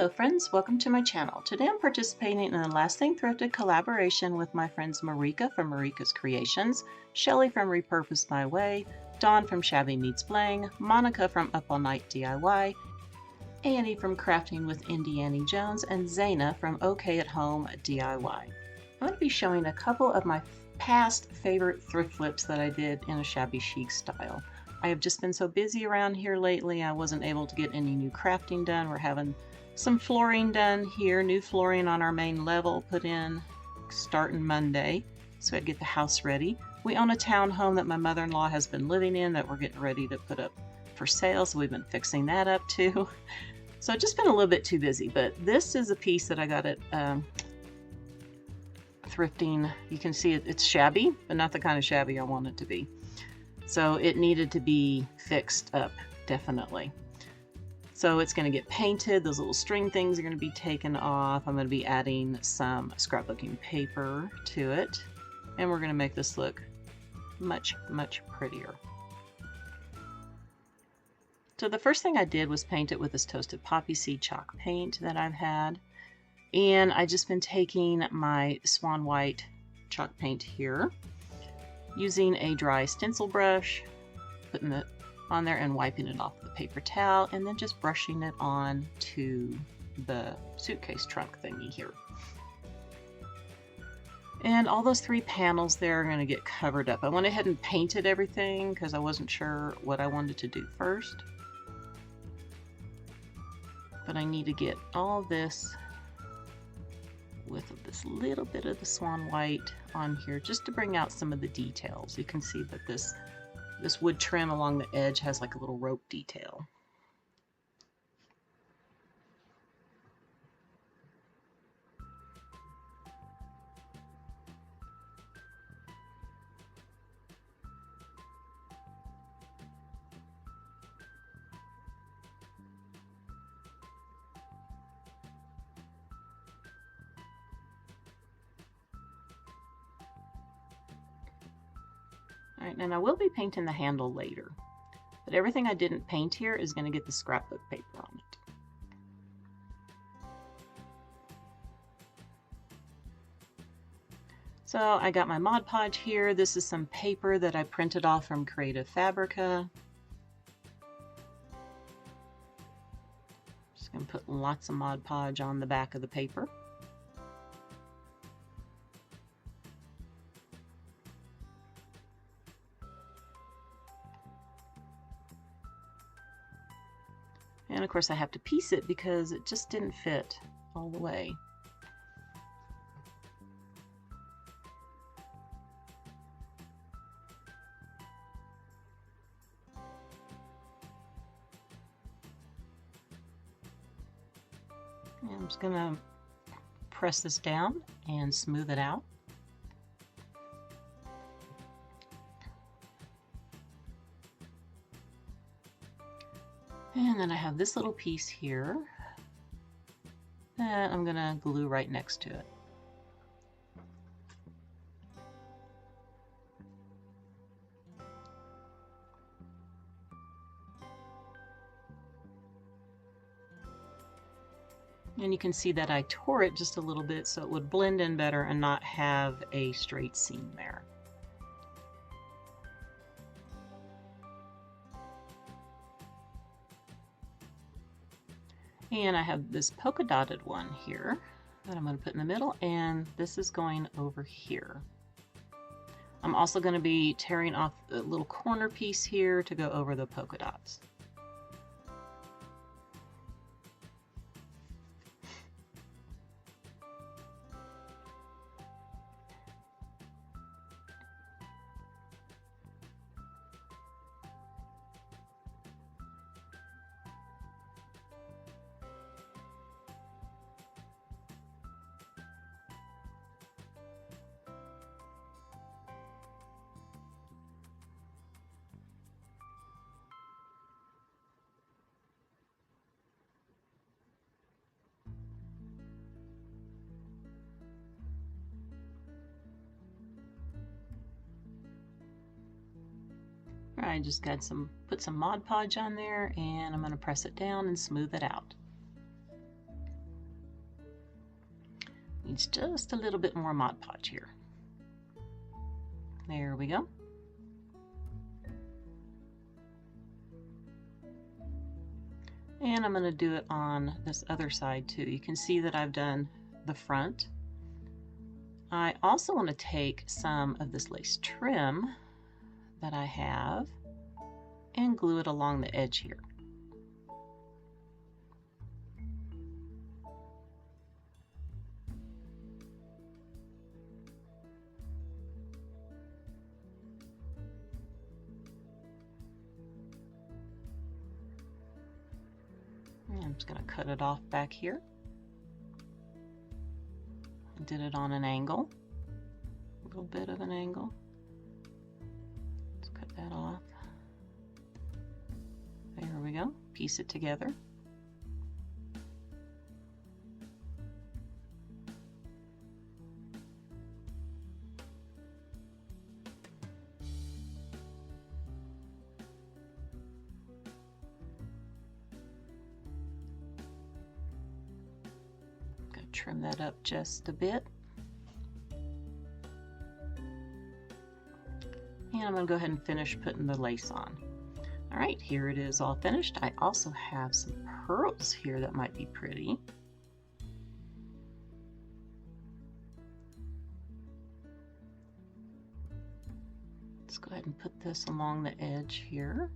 Hello friends, welcome to my channel. Today I'm participating in the Last Thing Thrifted collaboration with my friends Marika from Marika's Creations, Shelly from Repurposed My Way, Dawn from Shabby Meets Bling, Monica from Up All Night DIY, Annie from Crafting with Indiana Jones, and Zaina from OK at Home DIY. I'm going to be showing a couple of my past favorite thrift flips that I did in a shabby chic style. I have just been so busy around here lately, I wasn't able to get any new crafting done. We're having some flooring done here, new flooring on our main level put in starting Monday, so I'd get the house ready. We own a townhome that my mother-in-law has been living in that we're getting ready to put up for sale, so we've been fixing that up too. So I've just been a little bit too busy, but this is a piece that I got at thrifting. You can see it's shabby, but not the kind of shabby I want it to be. So it needed to be fixed up, definitely. So it's going to get painted. Those little string things are going to be taken off. I'm going to be adding some scrapbooking paper to it. And we're going to make this look much, much prettier. So the first thing I did was paint it with this Toasted Poppy Seed chalk paint that I've had. And I've just been taking my Swan White chalk paint here, using a dry stencil brush, putting it on there and wiping it off with a paper towel, and then just brushing it on to the suitcase trunk thingy here. And all those three panels there are going to get covered up. I went ahead and painted everything because I wasn't sure what I wanted to do first. But I need to get all this with this little bit of the Swan White on here just to bring out some of the details. You can see that this wood trim along the edge has like a little rope detail. Alright, and I will be painting the handle later, but everything I didn't paint here is going to get the scrapbook paper on it. So I got my Mod Podge here. This is some paper that I printed off from Creative Fabrica. Just going to put lots of Mod Podge on the back of the paper. And of course I have to piece it because it just didn't fit all the way. And I'm just going to press this down and smooth it out. And then I have this little piece here that I'm going to glue right next to it. And you can see that I tore it just a little bit so it would blend in better and not have a straight seam there. And I have this polka dotted one here that I'm going to put in the middle, and this is going over here. I'm also going to be tearing off a little corner piece here to go over the polka dots. I just got put some Mod Podge on there, and I'm going to press it down and smooth it out. Needs just a little bit more Mod Podge here. There we go. And I'm going to do it on this other side too. You can see that I've done the front. I also want to take some of this lace trim that I have and glue it along the edge here. And I'm just going to cut it off back here. I did it on an angle, a little bit of an angle. Let's cut that off. There we go. Piece it together. Trim that up just a bit. And I'm going to go ahead and finish putting the lace on. All right, here it is all finished. I also have some pearls here that might be pretty. Let's go ahead and put this along the edge here.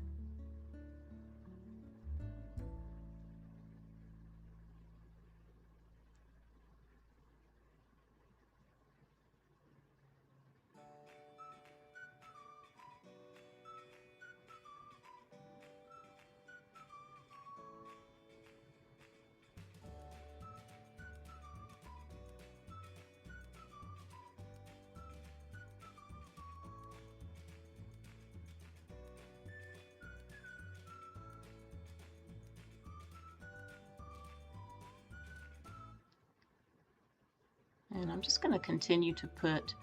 And I'm just going to continue to put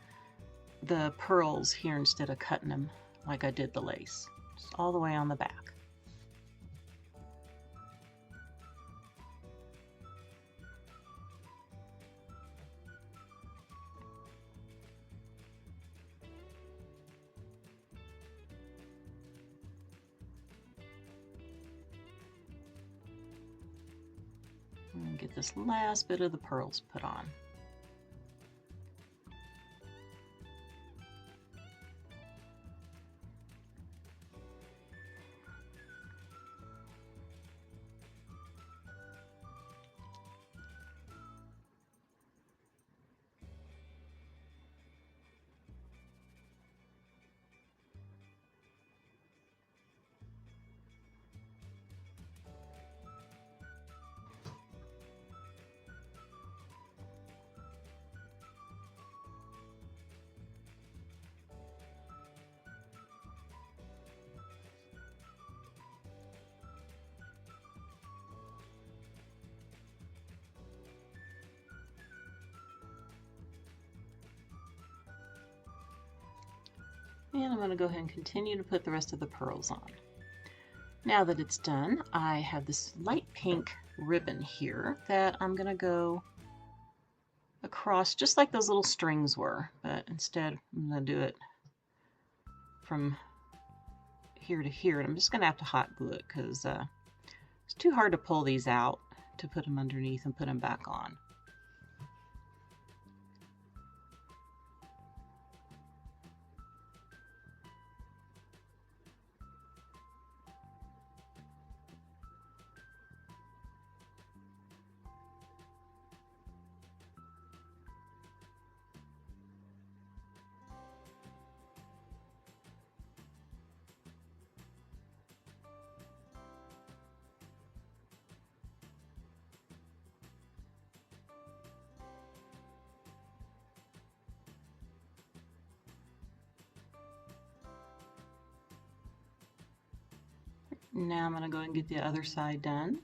the pearls here instead of cutting them like I did the lace, just all the way on the back. And get this last bit of the pearls put on. And I'm going to go ahead and continue to put the rest of the pearls on. Now that it's done, I have this light pink ribbon here that I'm going to go across just like those little strings were, but instead I'm going to do it from here to here. And I'm just going to have to hot glue it because it's too hard to pull these out to put them underneath and put them back on. Now I'm going to go and get the other side done.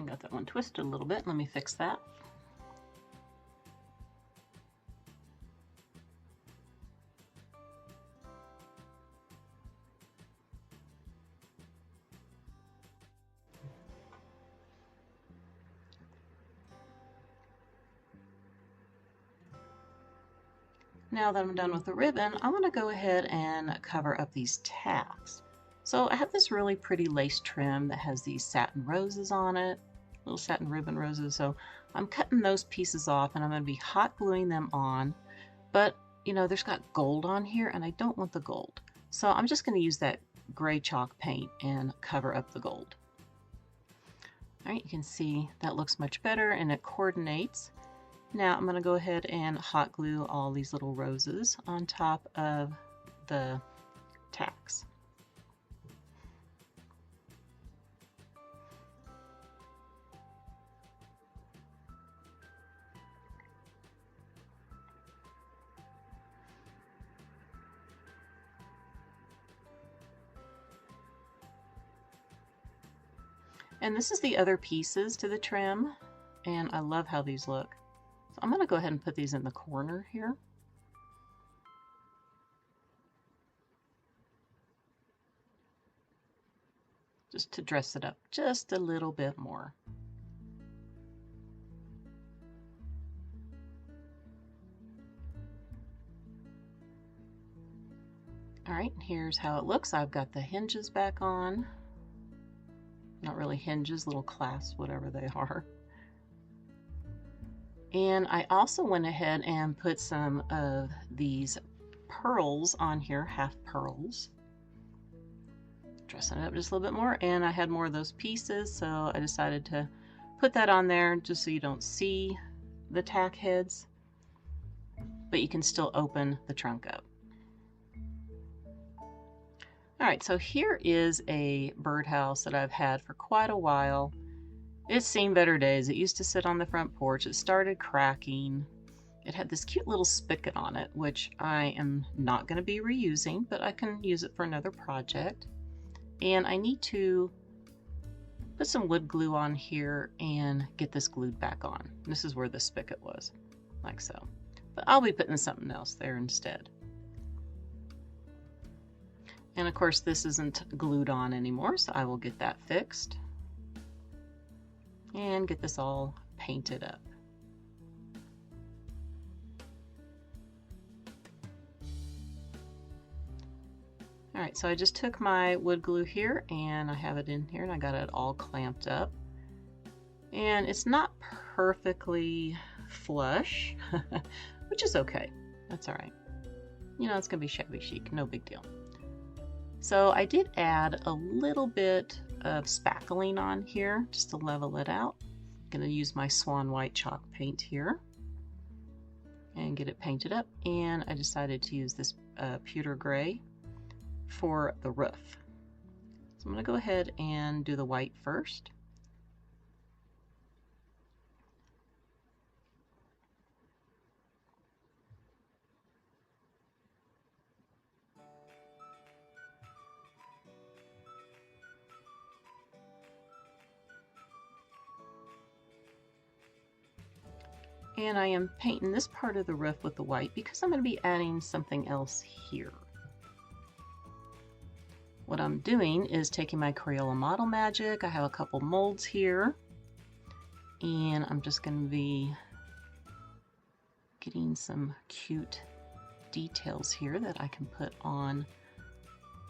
got that one twisted a little bit. Let me fix that. Now that I'm done with the ribbon, I'm going to go ahead and cover up these tacks. So I have this really pretty lace trim that has these satin roses on it, little satin ribbon roses. So I'm cutting those pieces off and I'm going to be hot gluing them on. But you know, there's got gold on here and I don't want the gold. So I'm just going to use that gray chalk paint and cover up the gold. All right, you can see that looks much better and it coordinates. Now I'm going to go ahead and hot glue all these little roses on top of the tacks. And this is the other pieces to the trim, and I love how these look. So I'm going to go ahead and put these in the corner here. Just to dress it up just a little bit more. All right, here's how it looks. I've got the hinges back on. Not really hinges, little clasps, whatever they are. And I also went ahead and put some of these pearls on here, half pearls. Dressing it up just a little bit more, and I had more of those pieces, so I decided to put that on there just so you don't see the tack heads, but you can still open the trunk up. All right, so here is a birdhouse that I've had for quite a while. It's seen better days. It used to sit on the front porch. It started cracking. It had this cute little spigot on it, which I am not going to be reusing, but I can use it for another project. And I need to put some wood glue on here and get this glued back on. This is where the spigot was, like so. But I'll be putting something else there instead. And of course this isn't glued on anymore, so I will get that fixed and get this all painted up. All right, so I just took my wood glue here and I have it in here and I got it all clamped up. And it's not perfectly flush, which is okay. That's all right. You know, it's gonna be shabby chic, no big deal. So I did add a little bit of spackling on here just to level it out. I'm gonna use my swan white chalk paint here and get it painted up. And I decided to use this pewter gray for the roof. So I'm gonna go ahead and do the white first. And I am painting this part of the roof with the white because I'm going to be adding something else here. What I'm doing is taking my Crayola Model Magic. I have a couple molds here. And I'm just going to be getting some cute details here that I can put on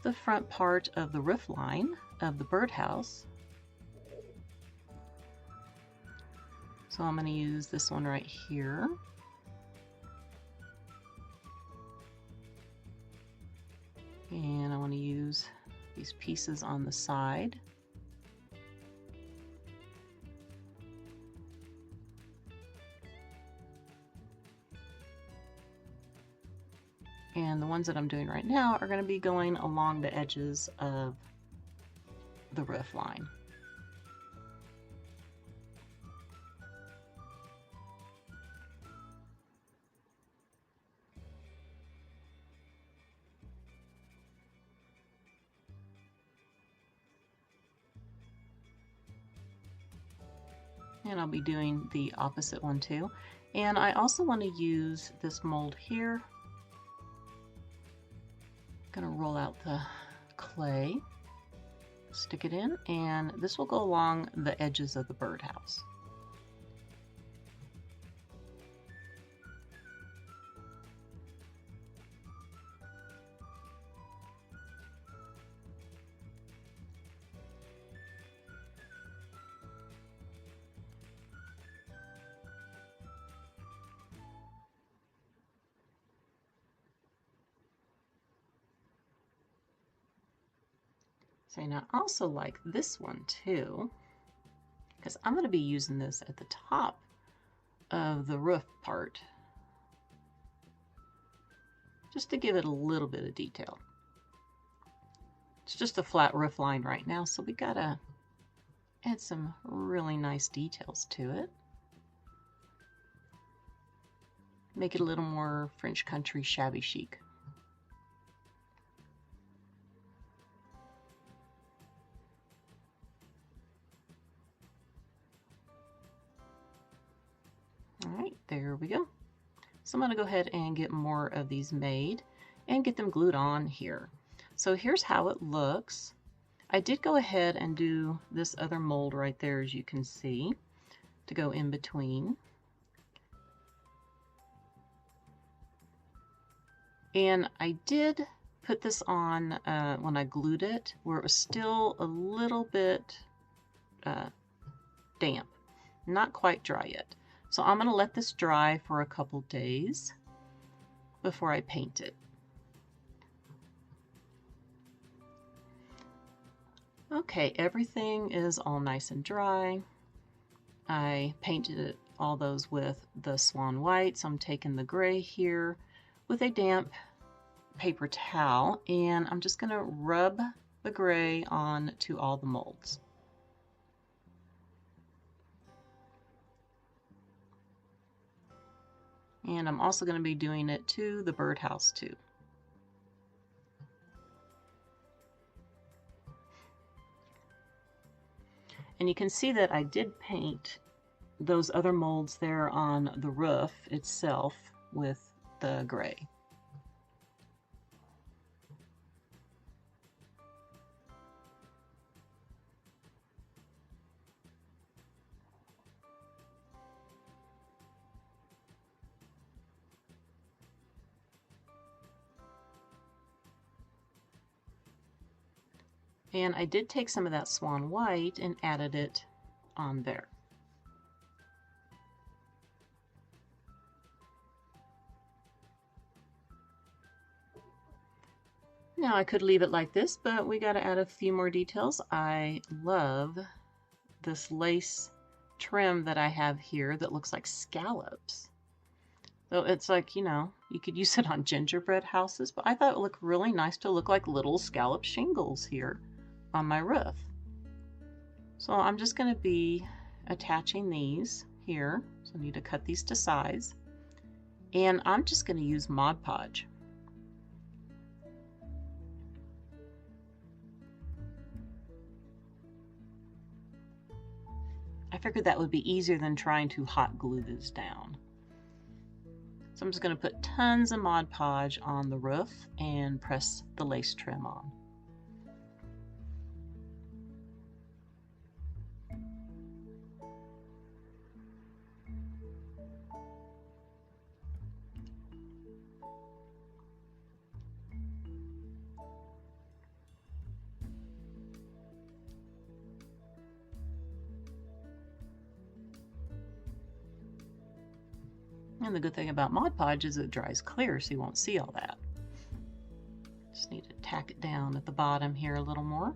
the front part of the roof line of the birdhouse. So I'm going to use this one right here. And I want to use these pieces on the side. And the ones that I'm doing right now are going to be going along the edges of the roof line. And I'll be doing the opposite one too. And I also want to use this mold here. I'm going to roll out the clay, stick it in, and this will go along the edges of the birdhouse. So now I also like this one too, because I'm going to be using this at the top of the roof part, just to give it a little bit of detail. It's just a flat roof line right now, so we gotta add some really nice details to it. Make it a little more French country shabby chic. All right, there we go. So I'm going to go ahead and get more of these made and get them glued on here. So here's how it looks. I did go ahead and do this other mold right there, as you can see, to go in between. And I did put this on when I glued it, where it was still a little bit damp, not quite dry yet. So I'm going to let this dry for a couple days before I paint it. Okay, everything is all nice and dry. I painted all those with the swan white, so I'm taking the gray here with a damp paper towel, and I'm just going to rub the gray on to all the molds. And I'm also going to be doing it to the birdhouse too. And you can see that I did paint those other molds there on the roof itself with the gray. And I did take some of that swan white and added it on there. Now I could leave it like this, but we got to add a few more details. I love this lace trim that I have here that looks like scallops. So it's like, you know, you could use it on gingerbread houses, but I thought it would look really nice to look like little scallop shingles here on my roof. So I'm just going to be attaching these here. So I need to cut these to size. And I'm just going to use Mod Podge. I figured that would be easier than trying to hot glue this down. So I'm just going to put tons of Mod Podge on the roof and press the lace trim on. And the good thing about Mod Podge is it dries clear, so you won't see all that. Just need to tack it down at the bottom here a little more.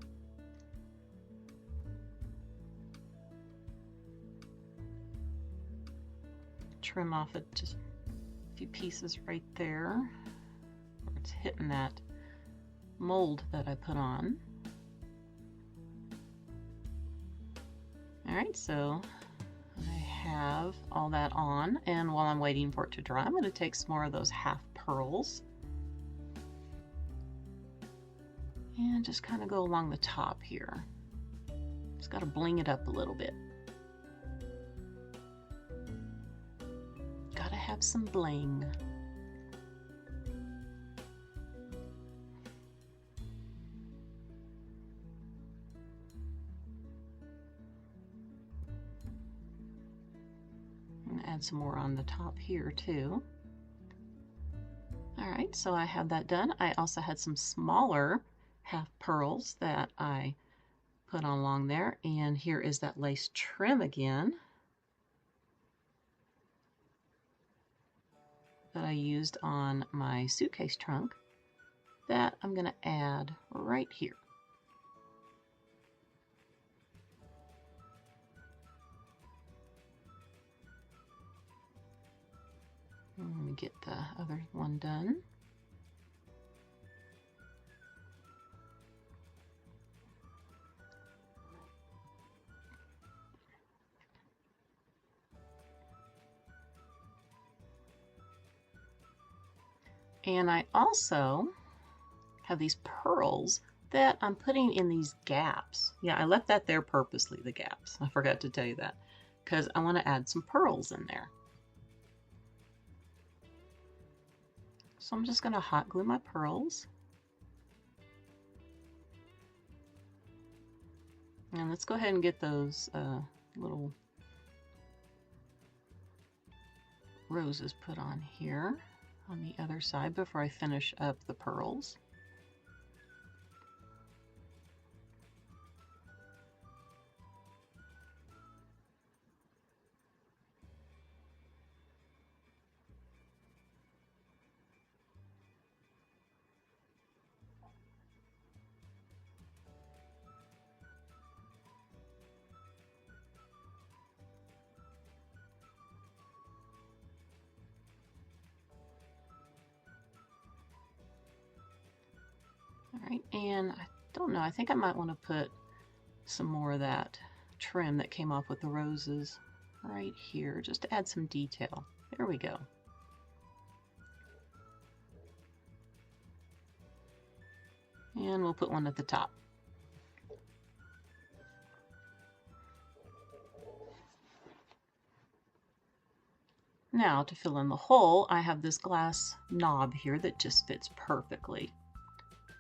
Trim off it just a few pieces right there where it's hitting that mold that I put on. All right, so I have all that on, and while I'm waiting for it to dry, I'm going to take some more of those half pearls and just kind of go along the top here. Just got to bling it up a little bit. some bling. And add some more on the top here too. All right, so I have that done. I also had some smaller half pearls that I put on along there, and here is that lace trim again that I used on my suitcase trunk that I'm going to add right here. Let me get the other one done. And I also have these pearls that I'm putting in these gaps. Yeah, I left that there purposely, the gaps. I forgot to tell you that, because I want to add some pearls in there. So I'm just going to hot glue my pearls. And let's go ahead and get those little roses put on here on the other side before I finish up the pearls. All right, and I don't know, I think I might want to put some more of that trim that came off with the roses right here, just to add some detail. There we go. And we'll put one at the top. Now to fill in the hole, I have this glass knob here that just fits perfectly.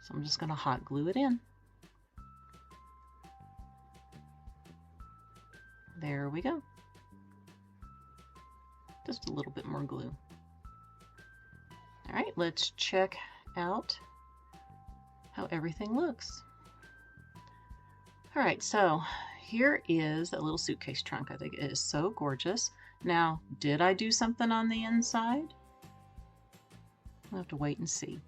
So I'm just going to hot glue it in. There we go. Just a little bit more glue. All right, let's check out how everything looks. All right, so here is that little suitcase trunk. I think it is so gorgeous. Now, did I do something on the inside? I'll have to wait and see.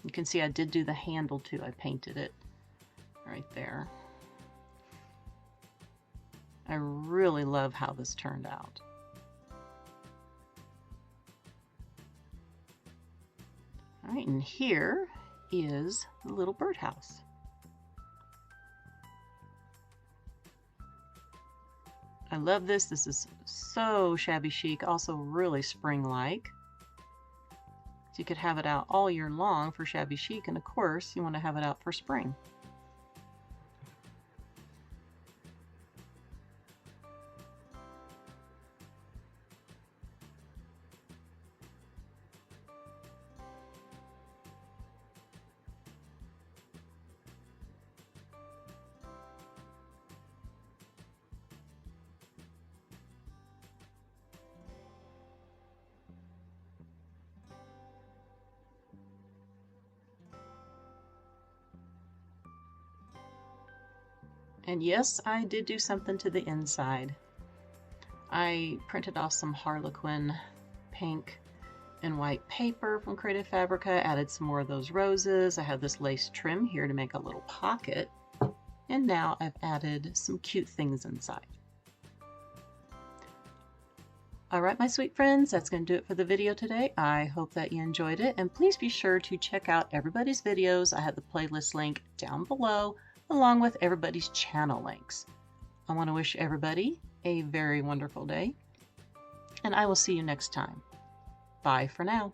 You can see I did do the handle too. I painted it right there. I really love how this turned out. All right, and here is the little birdhouse. I love this. This is so shabby chic, also really spring-like. So you could have it out all year long for shabby chic, and of course you want to have it out for spring. And yes, I did do something to the inside. I printed off some Harlequin pink and white paper from Creative Fabrica, added some more of those roses. I have this lace trim here to make a little pocket. And now I've added some cute things inside. All right, my sweet friends, that's going to do it for the video today. I hope that you enjoyed it. And please be sure to check out everybody's videos. I have the playlist link down below, along with everybody's channel links. I want to wish everybody a very wonderful day, and I will see you next time. Bye for now.